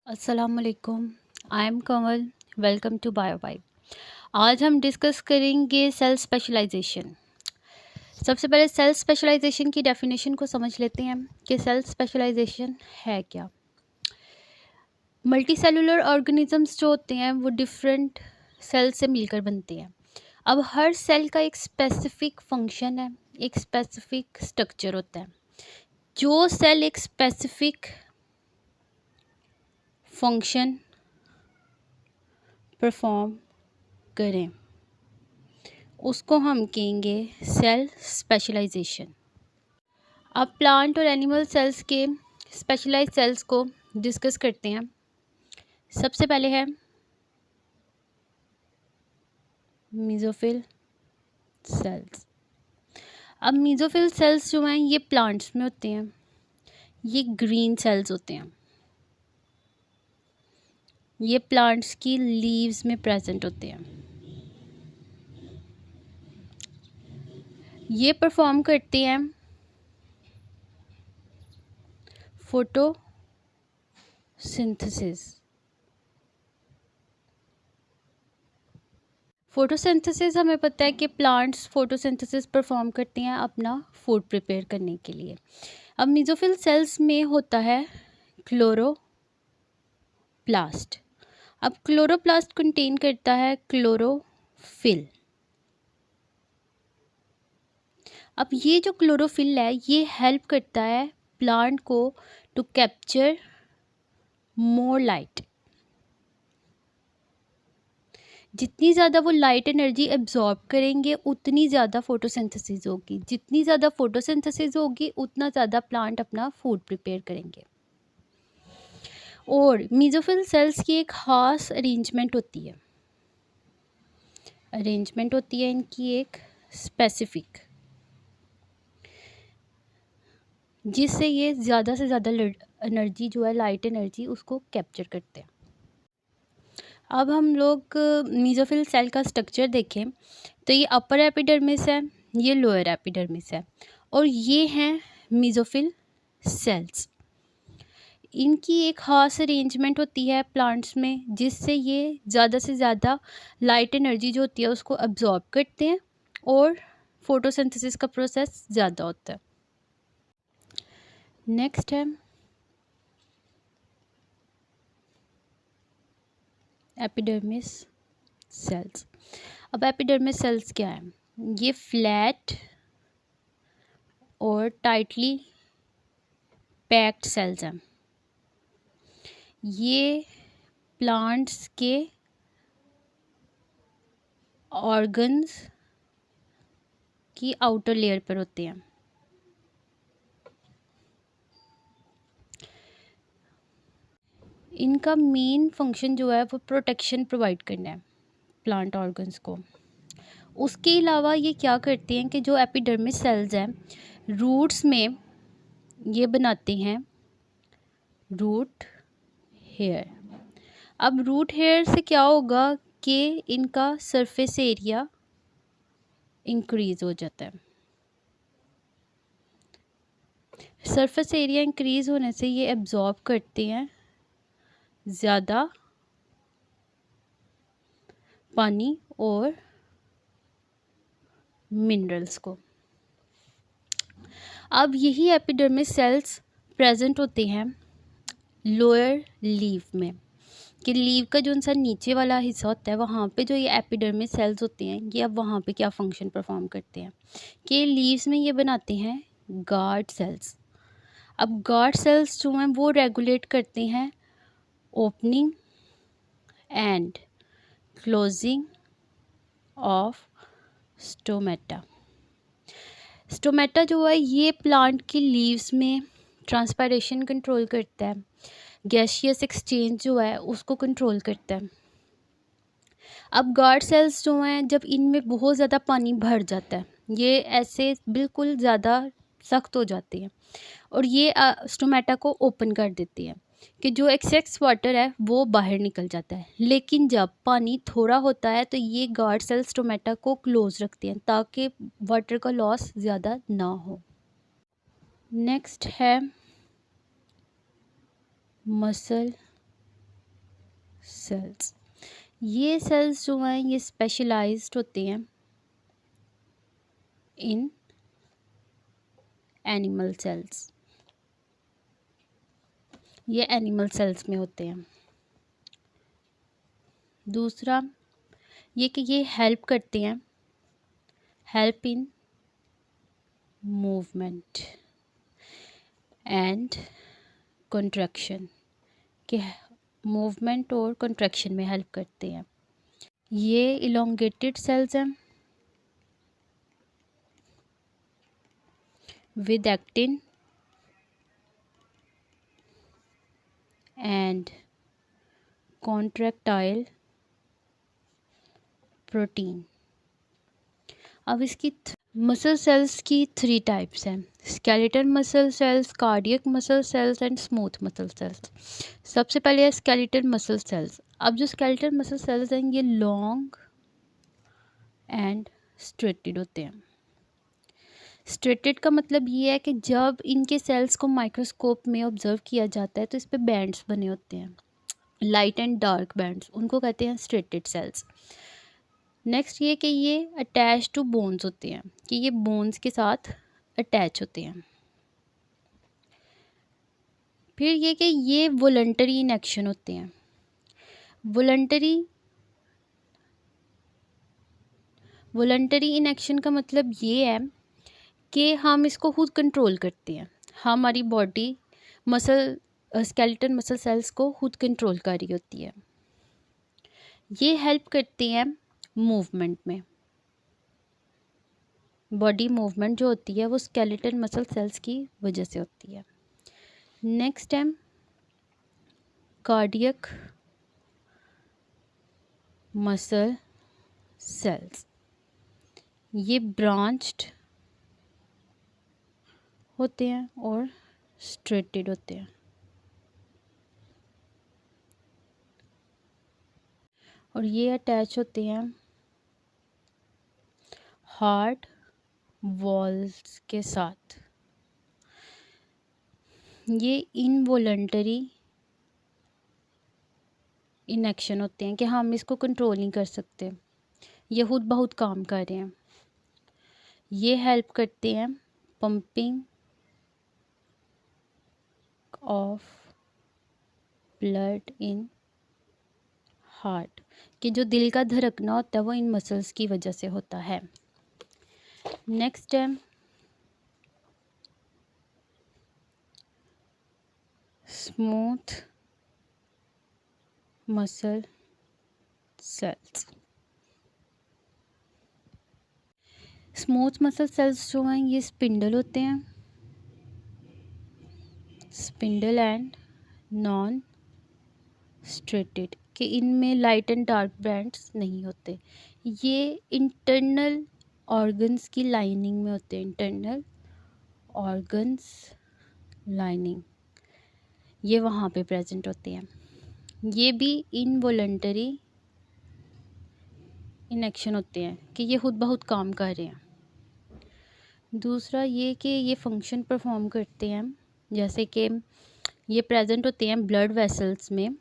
अस्सलामुअलैकुम। I am Kamal. Welcome to Biovibe. आज हम डिस्कस करेंगे सेल स्पेशलाइजेशन। सबसे पहले सेल स्पेशलाइजेशन की डेफिनेशन को समझ लेते हैं कि सेल स्पेशलाइजेशन है क्या। मल्टी सेलुलर ऑर्गेनिजम्स जो होते हैं वो डिफरेंट सेल से मिलकर बनते हैं। अब हर सेल का एक स्पेसिफिक फंक्शन है, एक स्पेसिफिक स्ट्रक्चर होता है। जो सेल एक स्पेसिफिक फंक्शन परफॉर्म करें उसको हम कहेंगे सेल स्पेशलाइजेशन। अब प्लांट और एनिमल सेल्स के स्पेशलाइज्ड सेल्स को डिस्कस करते हैं। सबसे पहले है मीजोफिल सेल्स। अब मीजोफिल सेल्स जो हैं ये प्लांट्स में होते हैं। ये ग्रीन सेल्स होते हैं। ये प्लांट्स की लीव्स में प्रेजेंट होते हैं। ये परफॉर्म करते हैं फोटोसिंथेसिस। फोटोसिंथेसिस हमें पता है कि प्लांट्स फोटोसिंथेसिस परफॉर्म करते हैं अपना फूड प्रिपेयर करने के लिए। अब मीजोफिल सेल्स में होता है क्लोरोप्लास्ट। अब क्लोरोप्लास्ट कंटेन करता है क्लोरोफिल। अब ये जो क्लोरोफिल है ये हेल्प करता है प्लांट को टू कैप्चर मोर लाइट। जितनी ज़्यादा वो लाइट एनर्जी एब्जॉर्ब करेंगे उतनी ज़्यादा फोटोसिंथेसिस होगी। जितनी ज़्यादा फोटोसिंथेसिस होगी उतना ज़्यादा प्लांट अपना फूड प्रिपेयर करेंगे। और मीजोफिल सेल्स की एक खास अरेंजमेंट होती है। इनकी एक स्पेसिफिक, जिससे ये ज़्यादा से ज़्यादा एनर्जी जो है लाइट एनर्जी उसको कैप्चर करते हैं। अब हम लोग मीजोफिल सेल का स्ट्रक्चर देखें तो ये अपर एपिडर्मिस है, ये लोअर एपिडर्मिस है और ये हैं मीजोफिल सेल्स। इनकी एक खास अरेंजमेंट होती है प्लांट्स में जिससे ये ज़्यादा से ज़्यादा लाइट एनर्जी जो होती है उसको अब्जॉर्ब करते हैं और फोटोसिंथेसिस का प्रोसेस ज़्यादा होता है। नेक्स्ट है एपिडर्मिस सेल्स। अब एपिडर्मिस सेल्स क्या है? ये फ्लैट और टाइटली पैक्ड सेल्स हैं। ये प्लांट्स के ऑर्गन्स की आउटर लेयर पर होते हैं। इनका मेन फंक्शन जो है वो प्रोटेक्शन प्रोवाइड करना है प्लांट ऑर्गन्स को। उसके अलावा ये क्या करते हैं कि जो एपिडर्मिस सेल्स हैं रूट्स में ये बनाते हैं रूट हेयर। अब रूट हेयर से क्या होगा कि इनका सरफेस एरिया इंक्रीज हो जाता है। सरफेस एरिया इंक्रीज होने से ये एब्जॉर्ब करते हैं ज़्यादा पानी और मिनरल्स को। अब यही एपिडर्मिस सेल्स प्रेजेंट होते हैं लोअर लीव में, कि लीव का जो उनसा नीचे वाला हिस्सा होता है वहाँ पे जो ये एपिडर्मिस सेल्स होते हैं ये अब वहाँ पे क्या फंक्शन परफॉर्म करते हैं कि लीव्स में ये बनाते हैं गार्ड सेल्स। अब गार्ड सेल्स जो हैं वो रेगुलेट करते हैं opening and closing of stomata. Stomata जो है ये प्लांट की लीव्स में ट्रांसपायरेशन कंट्रोल करता है, गैसियस एक्सचेंज जो है उसको कंट्रोल करता है। अब गार्ड सेल्स जो हैं जब इनमें बहुत ज़्यादा पानी भर जाता है ये ऐसे बिल्कुल ज़्यादा सख्त हो जाती हैं और ये स्टोमेटा को ओपन कर देती है कि जो एक्सेस वाटर है वो बाहर निकल जाता है। लेकिन जब पानी थोड़ा होता है तो ये गार्ड सेल्स स्टोमेटा को क्लोज रखते हैं ताकि वाटर का लॉस ज़्यादा ना हो। नेक्स्ट है मसल सेल्स। ये सेल्स जो हैं ये स्पेशलाइज्ड होते हैं इन एनिमल सेल्स, ये एनिमल सेल्स में होते हैं। दूसरा ये कि ये हेल्प करते हैं, help in movement and contraction, के मूवमेंट और कंट्रैक्शन में हेल्प करते हैं। ये इलोंगेटेड सेल्स हैं with actin and contractile protein। अब इसकी मसल सेल्स की 3 टाइप्स हैं, skeletal muscle cells, cardiac muscle cells and smooth muscle cells. सबसे पहले है स्केलेटल मसल सेल्स। अब जो स्केलेटल मसल सेल्स हैं ये लॉन्ग एंड स्ट्रेटेड होते हैं। स्ट्रेटेड का मतलब ये है कि जब इनके सेल्स को माइक्रोस्कोप में ऑब्जर्व किया जाता है तो इस पे बैंड्स बने होते हैं, लाइट एंड डार्क बैंड्स, उनको कहते हैं स्ट्रेटेड सेल्स। नेक्स्ट ये कि ये अटैच टू बोन्स होते हैं, कि ये बोन्स के साथ अटैच होते हैं। फिर ये कि ये वॉलंटरी इन एक्शन होते हैं। वॉलंटरी इन एक्शन का मतलब ये है कि हम इसको खुद कंट्रोल करते हैं, हमारी body muscle skeletal muscle cells को खुद कंट्रोल कर रही होती है। ये हेल्प करती हैं मूवमेंट में, बॉडी मूवमेंट जो होती है वो स्केलेटल मसल सेल्स की वजह से होती है। नेक्स्ट है कार्डियक मसल सेल्स। ये ब्रांच्ड होते हैं और स्ट्रेटेड होते हैं और ये अटैच होते हैं हार्ट वॉल्स के साथ। ये इनवॉलंटरी इन एक्शन होते हैं कि हम इसको कंट्रोल नहीं कर सकते, ये खुद बहुत काम कर रहे हैं। ये हेल्प करते हैं pumping of blood in heart, कि जो दिल का धड़कना होता है वो इन मसल्स की वजह से होता है। नेक्स्ट है smooth muscle cells. Smooth muscle cells जो हैं ये स्पिंडल होते हैं, स्पिंडल एंड नॉन स्ट्रेटेड, कि इनमें लाइट एंड डार्क बैंड्स नहीं होते। ये इंटरनल ऑर्गन्स की लाइनिंग में होते हैं, इंटरनल ऑर्गन्स लाइनिंग, ये वहाँ पे प्रेजेंट होते हैं। ये भी इनवॉलंटरी इन एक्शन होते हैं कि ये खुद बहुत काम कर रहे हैं। दूसरा ये कि ये फंक्शन परफॉर्म करते हैं, जैसे कि ये प्रेजेंट होते हैं ब्लड वेसल्स में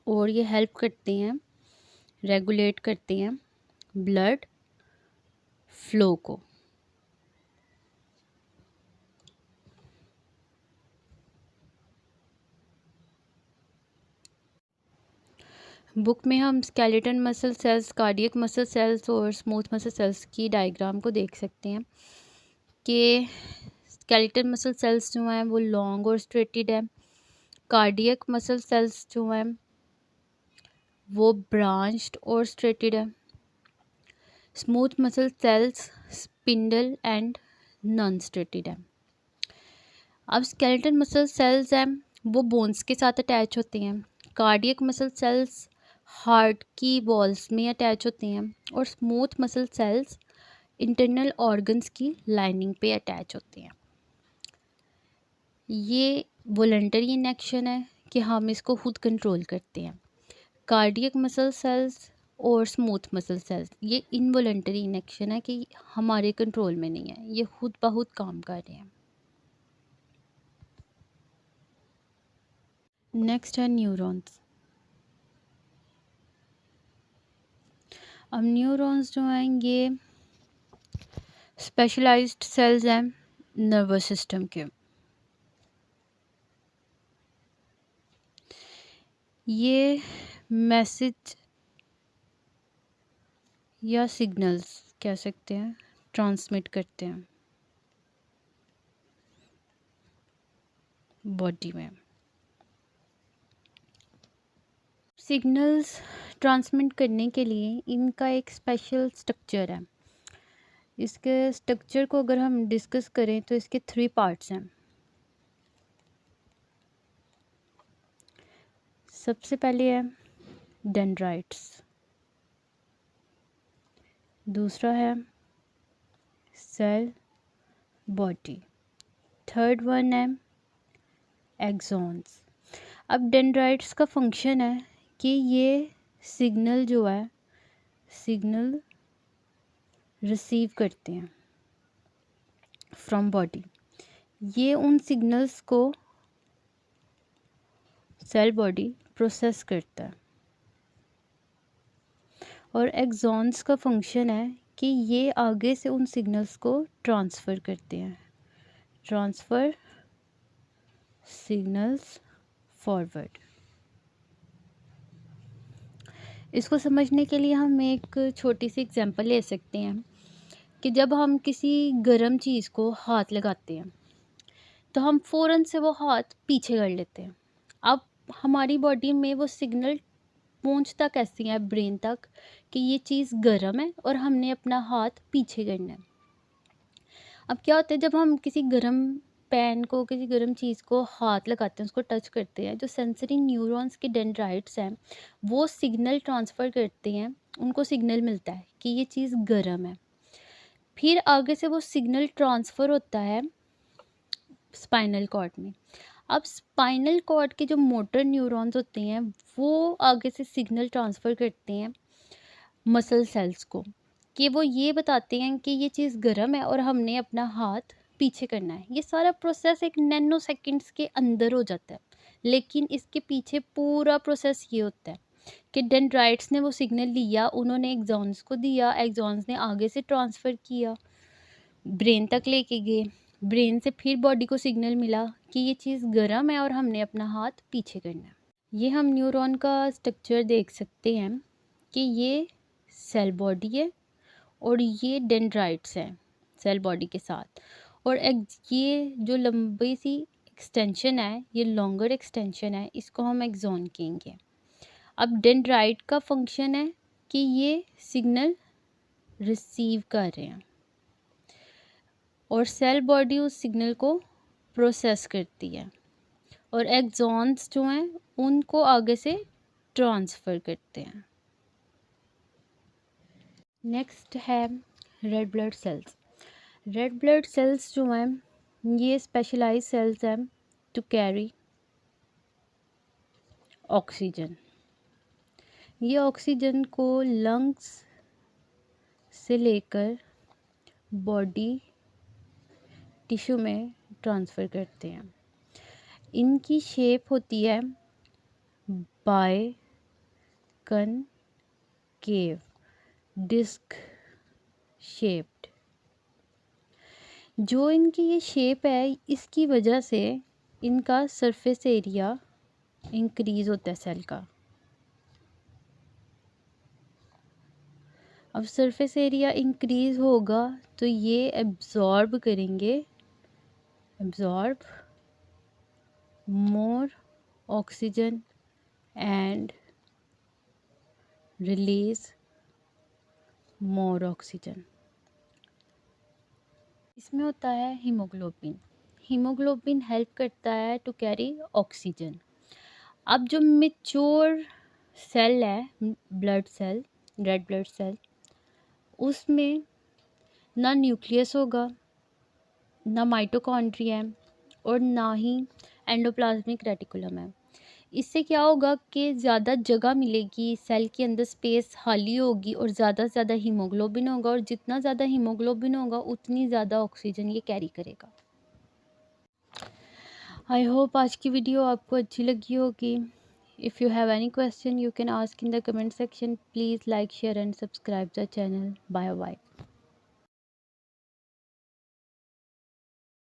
और ये हेल्प करते हैं, रेगुलेट करते हैं ब्लड फ्लो को। बुक में हम skeletal muscle cells, cardiac muscle cells और स्मूथ मसल सेल्स की डायग्राम को देख सकते हैं कि स्केलेटल मसल सेल्स जो हैं वो लॉन्ग और स्ट्रेटेड है, कार्डियक मसल सेल्स जो हैं वो ब्रांच्ड और स्ट्रेटेड है, smooth muscle cells spindle and non striated है। अब स्केलेटल मसल सेल्स हैं वो बोन्स के साथ अटैच होते हैं, कार्डियक मसल सेल्स हार्ट की वॉल्स में अटैच होते हैं और smooth muscle cells internal organs की लाइनिंग पे अटैच होते हैं। ये वॉलंटरी इन एक्शन है कि हम इसको खुद कंट्रोल करते हैं। कार्डियक मसल सेल्स और स्मूथ मसल सेल्स ये इनवॉलंटरी इन एक्शन है कि हमारे कंट्रोल में नहीं है, ये खुद बहुत काम कर रहे हैं। नेक्स्ट है न्यूरॉन्स। अब न्यूरॉन्स जो हैं ये स्पेशलाइज्ड सेल्स हैं नर्वस सिस्टम के। ये मैसेज या सिग्नल्स कह सकते हैं ट्रांसमिट करते हैं बॉडी में। सिग्नल्स ट्रांसमिट करने के लिए इनका एक स्पेशल स्ट्रक्चर है। इसके स्ट्रक्चर को अगर हम डिस्कस करें तो इसके 3 पार्ट्स हैं। सबसे पहले है डेंड्राइट्स, दूसरा है सेल बॉडी, थर्ड वन है एक्सॉन्स। अब डेंड्राइट्स का फंक्शन है कि ये सिग्नल जो है सिग्नल रिसीव करते हैं फ्रॉम बॉडी। ये उन सिग्नल्स को सेल बॉडी प्रोसेस करता है। और एक्सॉन्स का फंक्शन है कि ये आगे से उन सिग्नल्स को ट्रांसफ़र करते हैं, ट्रांसफ़र सिग्नल्स फॉरवर्ड। इसको समझने के लिए हम एक छोटी सी एग्जांपल ले सकते हैं कि जब हम किसी गर्म चीज़ को हाथ लगाते हैं तो हम फ़ौरन से वो हाथ पीछे कर लेते हैं। अब हमारी बॉडी में वो सिग्नल पहुंचता कैसी है ब्रेन तक कि ये चीज़ गर्म है और हमने अपना हाथ पीछे करना है। अब क्या होता है जब हम किसी गर्म पैन को, किसी गर्म चीज़ को हाथ लगाते हैं, उसको टच करते हैं, जो सेंसरी न्यूरॉन्स के डेंड्राइट्स हैं वो सिग्नल ट्रांसफ़र करते हैं, उनको सिग्नल मिलता है कि ये चीज़ गर्म है। फिर आगे से वो सिग्नल ट्रांसफ़र होता है स्पाइनल कॉर्ड में। अब स्पाइनल कॉर्ड के जो मोटर न्यूरॉन्स होते हैं वो आगे से सिग्नल ट्रांसफ़र करते हैं मसल सेल्स को कि वो ये बताते हैं कि ये चीज़ गर्म है और हमने अपना हाथ पीछे करना है। ये सारा प्रोसेस एक नैनो सेकेंड्स के अंदर हो जाता है, लेकिन इसके पीछे पूरा प्रोसेस ये होता है कि डेंड्राइट्स ने वो सिग्नल लिया, उन्होंने एक्सॉन्स को दिया, एक्सॉन्स ने आगे से ट्रांसफ़र किया, ब्रेन तक लेके गए, ब्रेन से फिर बॉडी को सिग्नल मिला कि ये चीज़ गर्म है और हमने अपना हाथ पीछे करना है। ये हम न्यूरॉन का स्ट्रक्चर देख सकते हैं कि ये सेल बॉडी है और ये डेंड्राइट्स हैं सेल बॉडी के साथ। और ये जो लंबी सी एक्सटेंशन है, ये लॉन्गर एक्सटेंशन है, इसको हम एक्सॉन कहेंगे। अब डेंड्राइट का फंक्शन है कि ये सिग्नल रिसीव कर रहे हैं और सेल बॉडी उस सिग्नल को प्रोसेस करती है और एक्सॉन्स जो हैं उनको आगे से ट्रांसफ़र करते हैं। नेक्स्ट है red blood cells. Red blood cells जो हैं ये स्पेशलाइज्ड सेल्स हैं टू कैरी ऑक्सीजन। ये ऑक्सीजन को लंग्स से लेकर बॉडी टिश्यू में ट्रांसफ़र करते हैं। इनकी शेप होती है बायकनकेव डिस्क शेप्ड। जो इनकी ये शेप है इसकी वजह से इनका सरफेस एरिया इंक्रीज़ होता है सेल का। अब सरफेस एरिया इंक्रीज़ होगा तो ये एब्जॉर्ब करेंगे, absorb more oxygen and release more oxygen. इसमें होता है हीमोग्लोबिन। हीमोग्लोबिन हेल्प करता है टू कैरी ऑक्सीजन। अब जो मैच्योर सेल है blood cell, red blood cell, उसमें ना न्यूक्लियस होगा, ना माइटोकॉन्ड्रिया है और ना ही एंडोप्लाज्मिक रेटिकुलम है। इससे क्या होगा कि ज़्यादा जगह मिलेगी, सेल के अंदर स्पेस खाली होगी और ज़्यादा से ज़्यादा हीमोग्लोबिन होगा और जितना ज़्यादा हीमोग्लोबिन होगा उतनी ज़्यादा ऑक्सीजन ये कैरी करेगा। आई होप आज की वीडियो आपको अच्छी लगी होगी। If you have any question you can ask in the comment section. Please like share and subscribe the channel. Bye bye.